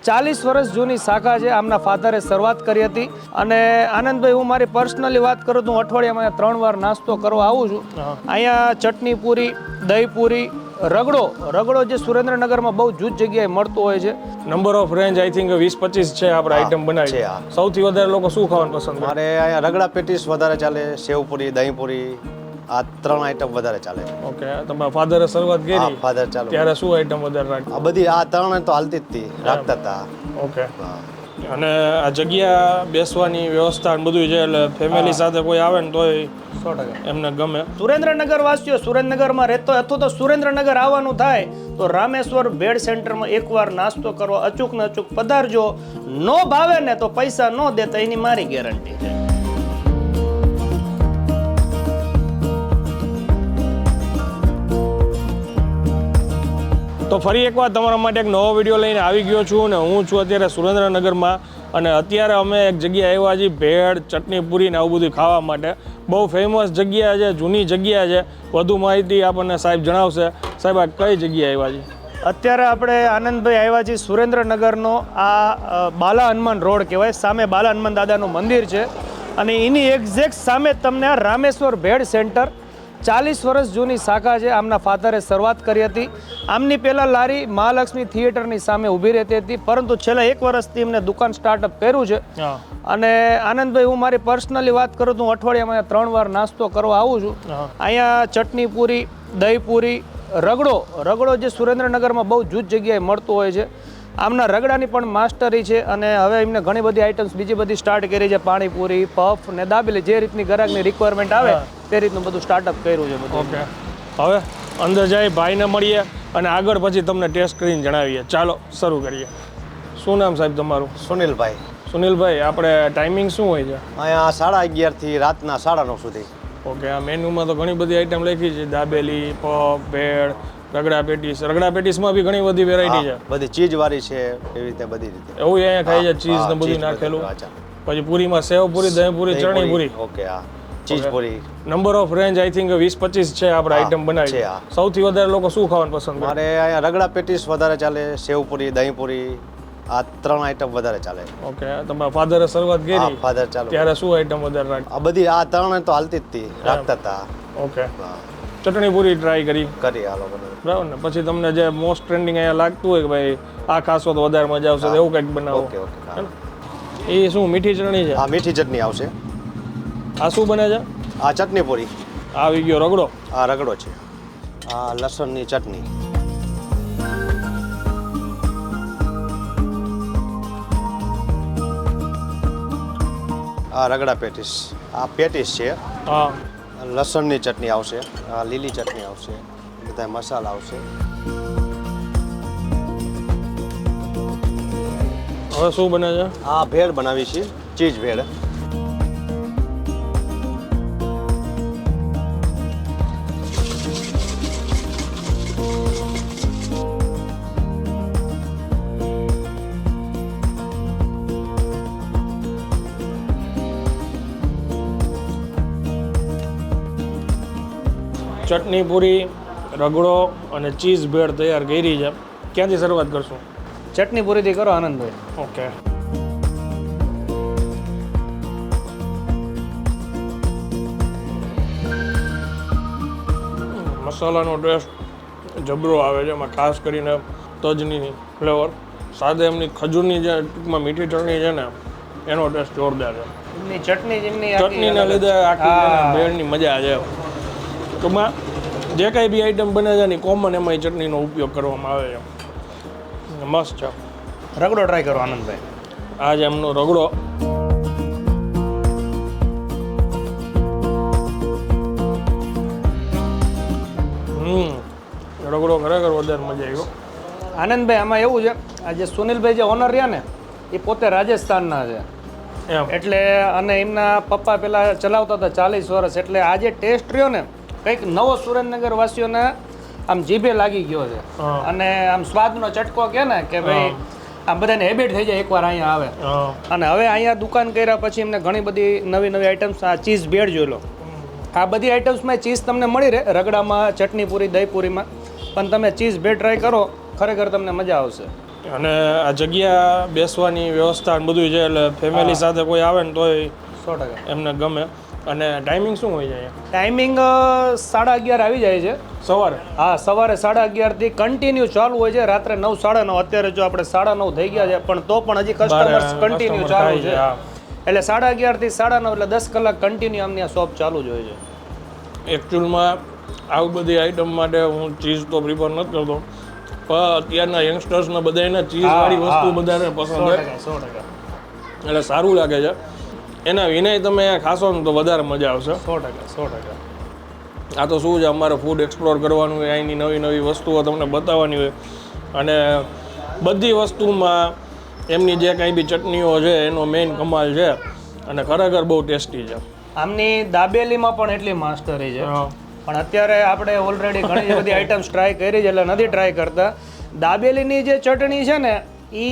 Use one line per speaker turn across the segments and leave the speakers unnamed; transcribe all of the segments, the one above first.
40 વર્ષ જૂની શાખા છે. આમના ફાધરે શરૂઆત કરી હતી. અને આનંદભાઈ, હું મારી પર્સનલી વાત કરું તો હું અઠવાડિયામાં 3 વાર નાસ્તો કરવા આવું છું. અહીંયા ચટણી પૂરી, દહીં પૂરી, રગડો જે સુરેન્દ્રનગરમાં બહુ જૂજ જગ્યાએ મળતો હોય છે.
Number of range I think 20-25 છે આપણે આઈટમ બનાવી છે. સૌથી વધારે લોકો શું ખાવાનું પસંદ કરે?
મારે અહીંયા રગડા પેટીસ વધારે ચાલે, સેવપુરી, દહીંપુરી, આ 3 આઈટમ વધારે ચાલે.
ઓકે, તમારા ફાધરે શરૂઆત કરી
ફાધર ચાલુ
ત્યારે શું આઈટમ વધારે રાખી?
આ બધી આ 3 તો હાલતી જ હતી, રાખતા હતા.
ઓકે. અને આ જગ્યા બેસવાની વ્યવસ્થા બધું છે, એટલે ફેમિલી સાથે કોઈ આવે ને તોય 100% એમને ગમે.
સુરેન્દ્રનગર વાસીઓ સુરેન્દ્રનગરમાં રહેતો હોય અથવા તો સુરેન્દ્રનગર આવવાનું થાય તો રામેશ્વર ભેળ સેન્ટરમાં એકવાર નાસ્તો કરવા અચૂક ને અચૂક પધારજો. નો ભાવે ને તો પૈસા નો દેતા, એની મારી ગેરંટી છે.
તો ફરી એકવાર તમારા માટે એક નવો વિડીયો લઈને આવી ગયો છું ને હું છું અત્યારે સુરેન્દ્રનગરમાં. અને અત્યારે અમે એક જગ્યાએ આવ્યા છીએ ભેળ, ચટણી પૂરી ને આવું બધું ખાવા માટે. બહુ ફેમસ જગ્યા છે, જૂની જગ્યા છે. વધુ માહિતી આપણને સાહેબ જણાવશે. સાહેબ, આ કઈ જગ્યાએ આવ્યા છીએ?
અત્યારે આપણે આનંદભાઈ આવ્યા છીએ સુરેન્દ્રનગરનો આ બાલા હનુમાન રોડ કહેવાય. સામે બાલા હનુમાન દાદાનું મંદિર છે અને એની એક્ઝેક્ટ સામે તમને આ રામેશ્વર ભેળ સેન્ટર 40 વર્ષ જૂની શાખા છે. આમના ફાધરે શરૂઆત કરી હતી. આમની પહેલાં લારી મહાલક્ષ્મી થિયેટરની સામે ઊભી રહેતી હતી, પરંતુ છેલ્લા 1 વર્ષથી એમને દુકાન સ્ટાર્ટઅપ કર્યું છે. અને આનંદભાઈ, હું મારી પર્સનલી વાત કરું તો હું અઠવાડિયામાં 3 વાર નાસ્તો કરવા આવું છું. અહીંયા ચટણી પૂરી, દહીં પૂરી, રગડો જે સુરેન્દ્રનગરમાં બહુ જૂજ જગ્યાએ મળતો હોય છે. આમના રગડાની પણ માસ્ટરી છે અને હવે એમને ઘણી બધી આઇટમ્સ બીજી બધી સ્ટાર્ટ કરી છે. પાણીપુરી, પફ ને દાબેલી, જે રીતની ગ્રાહકની રિક્વાયરમેન્ટ આવે તે રીતનું બધું સ્ટાર્ટઅપ કર્યું છે બધું.
ઓકે, હવે અંદર જઈ ભાઈને મળીએ અને આગળ પછી તમને ટેસ્ટ કરીને જણાવીએ. ચાલો શરૂ કરીએ. શું નામ સાહેબ તમારું?
સુનિલભાઈ.
સુનિલભાઈ, આપણે ટાઈમિંગ શું હોય છે?
અહીંયા 11:30 થી રાતના 9:30 સુધી.
ઓકે, આ મેન્યુમાં તો ઘણી બધી આઈટમ લખી છે. દાબેલી, પફ, ભેળ, રગડા પેટીસમાં બી ઘણી બધી વેરાયટી છે.
બધી ચીઝ વાળી છે, એવી રીતે બધી રીતે.
એવું અહીંયા ખાઈ છે, ચીઝ ને બધું નાખેલું. પછી પૂરીમાં સેવ પૂરી, દહીં પૂરી, ચટણી પૂરી.
ઓકે, હા, cheese puri.
Number of range I think 20-25 છે આપણે આઈટમ બનાવી છે. સૌથી વધારે લોકો શું ખાવાનું પસંદ કરે?
મારે અહીંયા રગડા પેટીસ વધારે ચાલે, સેવપુરી, દહીં પૂરી, આ 3 આઈટમ વધારે ચાલે.
ઓકે, તમારા ફાધરે શરૂઆત કરી
ફાધર ચાલુ
ત્યારે શું આઈટમ વધારે રાખી?
આ બધી આ 3 તો હાલતી જ હતી, રાખતા હતા.
ઓકે, ચટણી પૂરી ટ્રાય કરી
હાલો
બરાબર ને? પછી તમને જે મોસ્ટ ટ્રેન્ડિંગ અહીંયા લાગતું હોય કે ભાઈ આ ખાશો તો વધારે મજા આવશે, એવું કંઈક બનાવો.
ઓકે.
એ શું મીઠી ચટણી છે?
હા, મીઠી ચટણી આવશે.
આ શું બને છે?
આ ચટણી પૂરી.
આવી ગયો રગડો.
આ રગડો છે. આ લસણની ચટણી. આ રગડા પેટીસ. આ પેટીસ છે.
હા,
લસણની ચટણી આવશે. આ લીલી ચટણી આવશે. બધા મસાલા આવશે.
હવે શું બને છે?
આ ભેળ બનાવી છે, ચીઝ ભેળ.
ચટણી પૂરી, રગડો અને ચીઝ ભેળ તૈયાર કરી છે. ક્યાંથી શરૂઆત કરશું?
ચટણી પૂરીથી કરો આનંદભાઈ.
ઓકે, મસાલાનો ટેસ્ટ જબરો આવે છે. એમાં ખાસ કરીને તજની ફ્લેવર સાથે એમની ખજૂરની જે ટૂંકમાં મીઠી ચટણી છે ને એનો ટેસ્ટ જોરદાર છે.
એમની ચટણી
ચટણીના લીધે આખી ભેળની મજા છે. ટૂંકમાં જે કાંઈ બી આઈટમ બને છે ને કોમન એમાં ચટણીનો ઉપયોગ કરવામાં આવે છે. મસ્ત છે.
રગડો ટ્રાય કરો આનંદભાઈ.
આ છે એમનો રગડો. રગડો ખરેખર વધારે મજા આવ્યો.
આનંદભાઈ, આમાં એવું છે, આ જે સુનિલભાઈ જે ઓનર રહ્યા ને એ પોતે રાજસ્થાનના છે એટલે, અને એમના પપ્પા પેલા ચલાવતા હતા 40 વર્ષ. એટલે આ જે ટેસ્ટ રહ્યો ને કંઈક નવો સુરેન્દ્રનગર વાસીઓને આમ જીભે લાગી ગયો છે. અને આમ સ્વાદનો ચટકો કહે ને કે ભાઈ આમ બધાને હેબિટ થઈ જાય એકવાર અહીંયા આવે. અને હવે અહીંયા દુકાન કર્યા પછી એમને ઘણી બધી નવી આઈટમ્સ, આ ચીઝ ભેળ જોઈ લો, આ બધી આઈટમ્સમાં ચીઝ તમને મળી રહે. રગડામાં, ચટણી પૂરી, દહીં પૂરીમાં પણ તમે ચીઝ ભેળ ટ્રાય કરો, ખરેખર તમને મજા આવશે.
અને આ જગ્યા બેસવાની વ્યવસ્થા ને બધું છે એટલે ફેમિલી સાથે કોઈ આવે ને તોય
100%.
એમને ગમે. અને ટાઈમિંગ શું હોય છે અહીંયા
ટાઈમિંગ 11:30 આવી જાય છે.
સવારે?
હા, સવારે 11:30 થી કન્ટિન્યુ ચાલુ હોય છે. રાત્રે 9, 9:30. અત્યારે જો આપણે 9:30 થઈ ગયા છે પણ તો પણ હજી કસ્ટમર્સ કન્ટિન્યુ ચાલુ છે. એટલે 11:30 થી 9:30 એટલે 10 કલાક કન્ટિન્યુ આમની આ શોપ ચાલુ જ હોય છે.
એકચ્યુઅલમાં આવી બધી આઈટમ માટે હું ચીઝ તો પ્રિફર નથી કરતો, પણ અત્યારના યંગસ્ટર્સને બધાને ચીઝવાળી વસ્તુ બધાને પસંદ છે
100%.
એટલે સારું લાગે છે. એના વિનય તમે ખાશો ને તો વધારે મજા આવશે.
100%.
આ તો શું છે, અમારે ફૂડ એક્સપ્લોર કરવાનું હોય, અહીંની નવી નવી વસ્તુઓ તમને બતાવવાની હોય, અને બધી વસ્તુમાં એમની જે કાંઈ બી ચટણીઓ છે એનો મેઇન કમાલ છે અને ખરેખર બહુ ટેસ્ટી છે.
આમની દાબેલીમાં પણ એટલી માસ્ટરી છે. પણ અત્યારે આપણે ઓલરેડી ઘણી બધી આઈટમ્સ ટ્રાય કરી છે એટલે નથી ટ્રાય કરતા. દાબેલીની જે ચટણી છે ને એ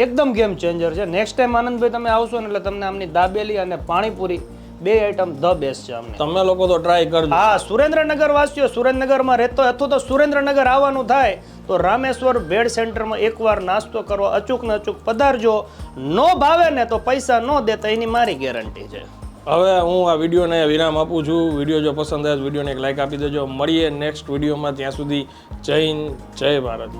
એકદમ ગેમ ચેન્જર છે. નેક્સ્ટ ટાઈમ આનંદભાઈ તમે આવશો ને એટલે તમને આમની દાબેલી અને પાણીપુરી બે આઈટમ ધ બેસ્ટ છે અમને.
તમે લોકો તો ટ્રાય કરજો.
હા, સુરેન્દ્રનગર વાસીઓ, સુરેન્દ્રનગરમાં રહેતો અથવા તો સુરેન્દ્રનગર આવવાનું થાય તો રામેશ્વર ભેળ સેન્ટરમાં એકવાર નાસ્તો કરવા અચૂક ને અચૂક પધારજો. નો ભાવે ને તો પૈસા ન દેતા એની મારી ગેરંટી છે.
હવે હું આ વિડીયોને વિરામ આપું છું. વિડીયો જો પસંદ આવે તો વિડીયોને એક લાઈક આપી દેજો. મળીએ નેક્સ્ટ વિડીયોમાં. ત્યાં સુધી જય હિન્દ, જય ભારત.